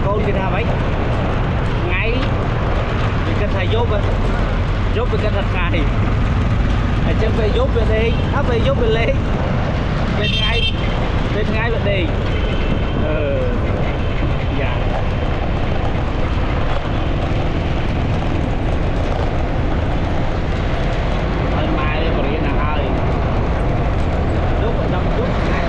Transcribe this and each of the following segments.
con kia nào mấy ngay vì cần thầy giúp với cần thật khai chân về giúp về đây về giúp về lấy bên ngay bên đây dạ mai còn đi nào hơi giúp ở trong chút này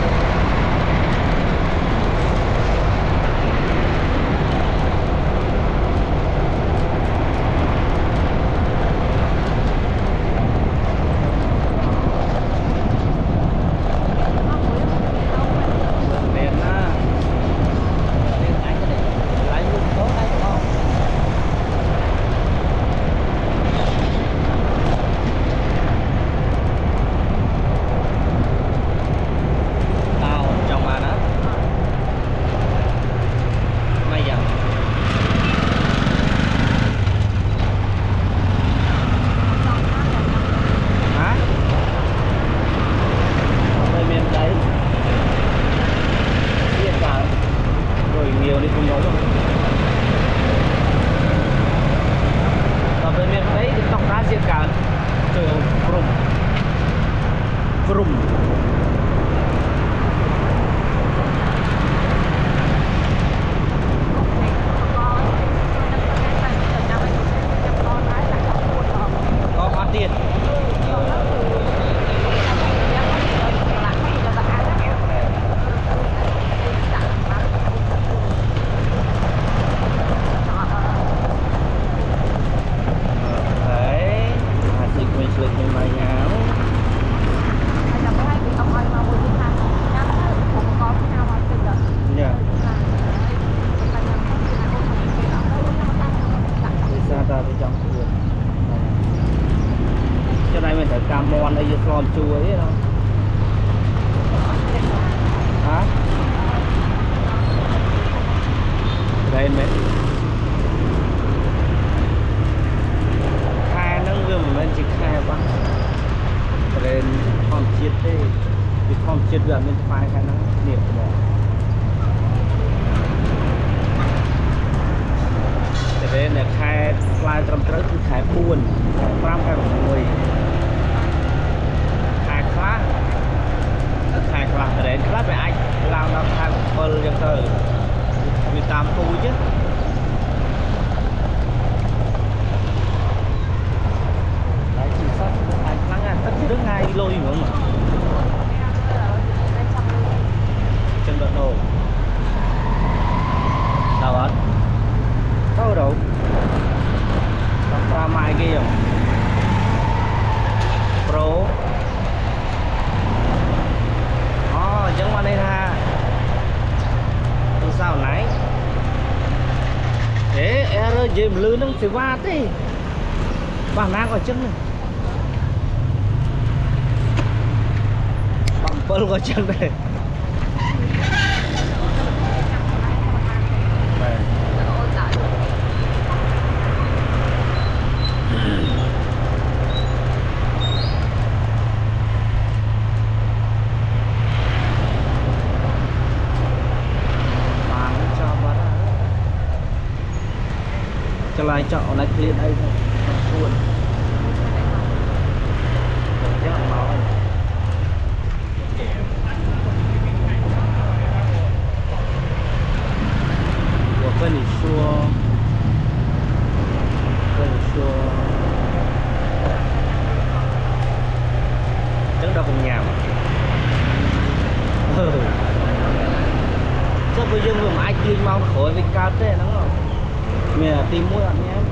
lư nó sẽ qua thế bằng nang ở chân này bằng bơ vào chân này lại chọn lại clean đây thôi buồn chắc là máu我跟你说真đâu cùng nhà mà chắc bây giờ mà ai kia mau khỏi với cao thế nó mẹ tìm mũi anh em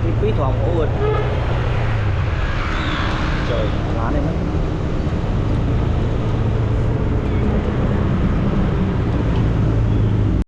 đi quý thoảng ổn trời lá này mất